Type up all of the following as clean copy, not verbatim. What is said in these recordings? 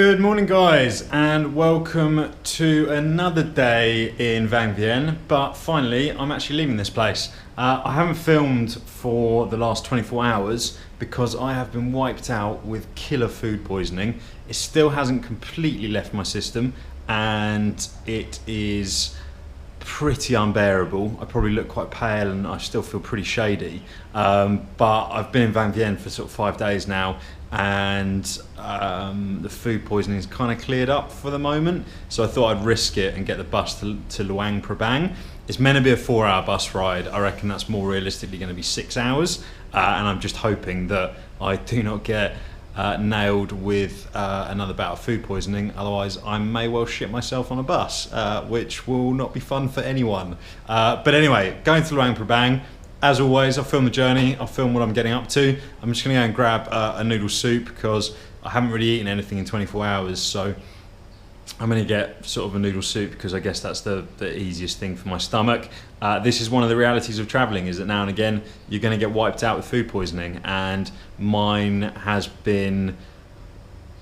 Good morning guys, and welcome to another day in Van Vienne, but finally I'm actually leaving this place. I haven't filmed for the last 24 hours because I have been wiped out with killer food poisoning. It still hasn't completely left my system and it is pretty unbearable. I probably look quite pale and I still feel pretty shady, but I've been in Van Vienne for sort of 5 days now, and the food poisoning is kind of cleared up for the moment, so I thought I'd risk it and get the bus to Luang Prabang. It's meant to be a 4-hour bus ride. I reckon that's more realistically going to be 6 hours, and I'm just hoping that I do not get nailed with another bout of food poisoning, otherwise I may well shit myself on a bus, which will not be fun for anyone. But anyway, going to Luang Prabang. As always, I'll film the journey, I'll film what I'm getting up to. I'm just going to go and grab a noodle soup because I haven't really eaten anything in 24 hours, so I'm going to get sort of a noodle soup because I guess that's the easiest thing for my stomach. This is one of the realities of travelling, is that now and again you're going to get wiped out with food poisoning, and mine has been...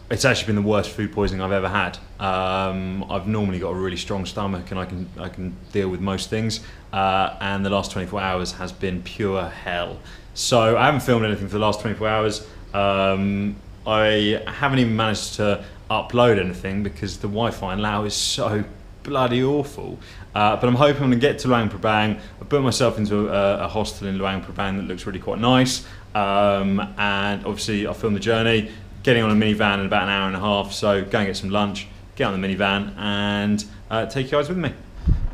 It's actually been the worst food poisoning I've ever had. I've normally got a really strong stomach and I can deal with most things, and the last 24 hours has been pure hell. So I haven't filmed anything for the last 24 hours. I haven't even managed to upload anything because the Wi-Fi in Laos is so bloody awful. But I'm hoping I'm going to get to Luang Prabang. I put myself into a hostel in Luang Prabang that looks really quite nice, and obviously I'll film the journey. Getting on a minivan in about an hour and a half, so go and get some lunch, get on the minivan and take you guys with me.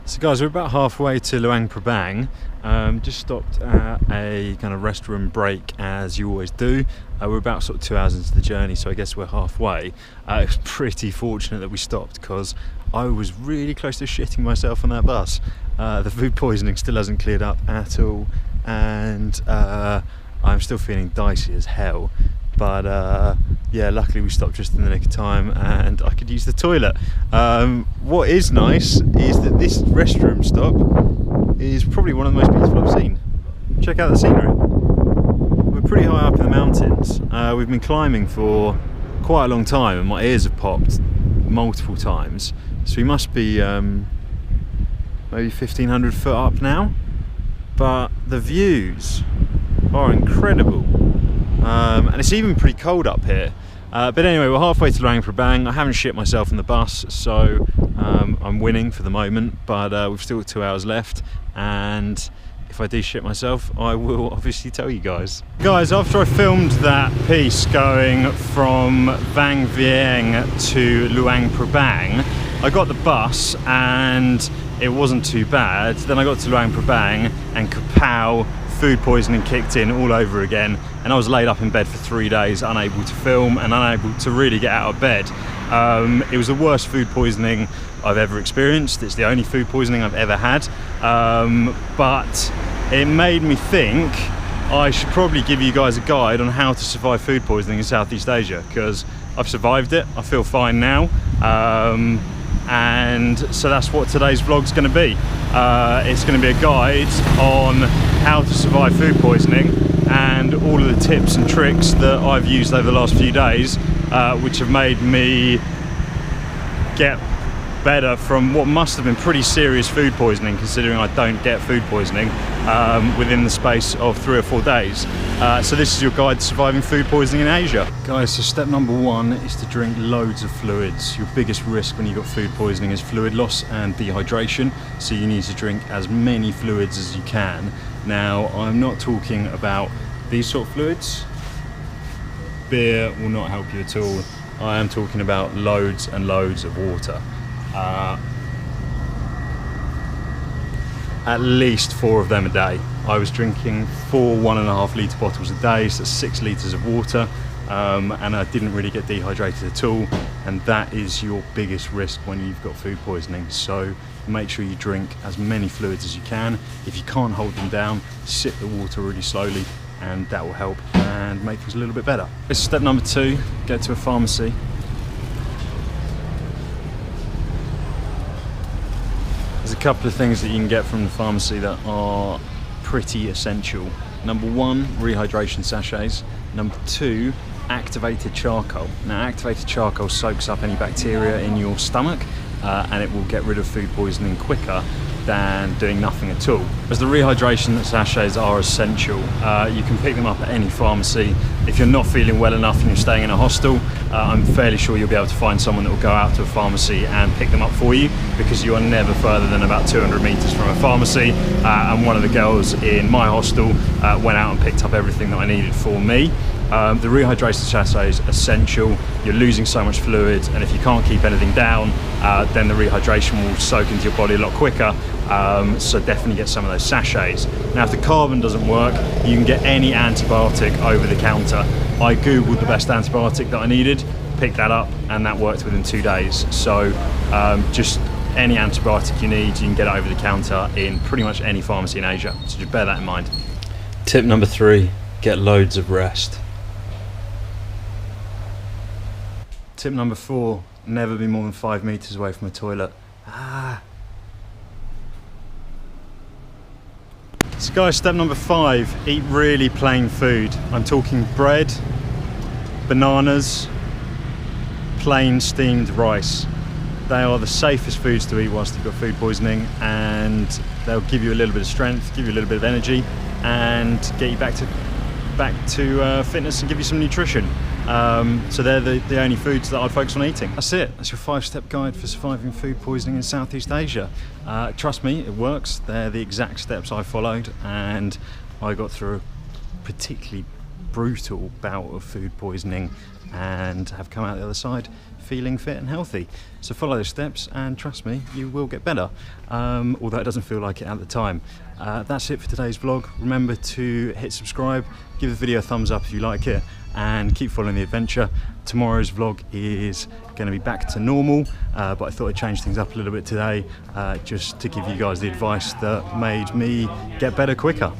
So guys, we're about halfway to Luang Prabang. Just stopped at a kind of restroom break, as you always do. We're about sort of 2 hours into the journey, so I guess we're halfway. It was pretty fortunate that we stopped because I was really close to shitting myself on that bus. The food poisoning still hasn't cleared up at all, and I'm still feeling dicey as hell. But yeah, luckily we stopped just in the nick of time and I could use the toilet. What is nice is that this restroom stop is probably one of the most beautiful I've seen. Check out the scenery. We're pretty high up in the mountains. We've been climbing for quite a long time and my ears have popped multiple times. So we must be maybe 1,500 foot up now. But the views are incredible. And it's even pretty cold up here. But anyway, we're halfway to Luang Prabang. I haven't shit myself in the bus, so I'm winning for the moment, but we've still got 2 hours left, and if I do shit myself, I will obviously tell you guys. Guys, after I filmed that piece going from Van Vienne to Luang Prabang, I got the bus and it wasn't too bad. Then I got to Luang Prabang and kapow, food poisoning kicked in all over again, and I was laid up in bed for 3 days, unable to film and unable to really get out of bed. It was the worst food poisoning I've ever experienced. It's the only food poisoning I've ever had, but it made me think I should probably give you guys a guide on how to survive food poisoning in Southeast Asia, because I've survived it, I feel fine now. And so that's what today's vlog's going to be. It's going to be a guide on how to survive food poisoning and all of the tips and tricks that I've used over the last few days, which have made me get better from what must have been pretty serious food poisoning, considering I don't get food poisoning within the space of 3 or 4 days. So this is your guide to surviving food poisoning in Asia. Guys, so step number 1 is to drink loads of fluids. Your biggest risk when you've got food poisoning is fluid loss and dehydration, so you need to drink as many fluids as you can. Now, I'm not talking about these sort of fluids. Beer will not help you at all. I am talking about loads and loads of water. At least 4 of them a day. I was drinking 4 1.5 litre bottles a day, so that's 6 litres of water, and I didn't really get dehydrated at all, and that is your biggest risk when you've got food poisoning. So make sure you drink as many fluids as you can. If you can't hold them down, sip the water really slowly, and that will help and make things a little bit better. This is step number 2, get to a pharmacy. There's a couple of things that you can get from the pharmacy that are pretty essential. Number 1, rehydration sachets. Number 2, activated charcoal. Now, activated charcoal soaks up any bacteria in your stomach and it will get rid of food poisoning quicker than doing nothing at all. As the rehydration sachets are essential, you can pick them up at any pharmacy. If you're not feeling well enough and you're staying in a hostel, I'm fairly sure you'll be able to find someone that will go out to a pharmacy and pick them up for you, because you are never further than about 200 meters from a pharmacy. And one of the girls in my hostel went out and picked up everything that I needed for me. The rehydration sachet is essential. You're losing so much fluid, and if you can't keep anything down, then the rehydration will soak into your body a lot quicker. So definitely get some of those sachets. Now, if the carbon doesn't work, you can get any antibiotic over the counter. I googled the best antibiotic that I needed, picked that up, and that worked within 2 days. So just any antibiotic you need, you can get it over the counter in pretty much any pharmacy in Asia. So just bear that in mind. Tip number 3, get loads of rest. Tip number 4, never be more than 5 meters away from a toilet. So guys, step number 5, eat really plain food. I'm talking bread, bananas, plain steamed rice. They are the safest foods to eat whilst you've got food poisoning, and they'll give you a little bit of strength, give you a little bit of energy, and get you back to fitness and give you some nutrition. So they're the only foods that I'd focus on eating. That's it. That's your 5-step guide for surviving food poisoning in Southeast Asia. Trust me, it works. They're the exact steps I followed, and I got through a particularly brutal bout of food poisoning and have come out the other side feeling fit and healthy. So follow those steps, and trust me, you will get better, although it doesn't feel like it at the time. That's it for today's vlog. Remember to hit subscribe, give the video a thumbs up if you like it, and keep following the adventure. Tomorrow's vlog is going to be back to normal, but I thought I'd change things up a little bit today, just to give you guys the advice that made me get better quicker.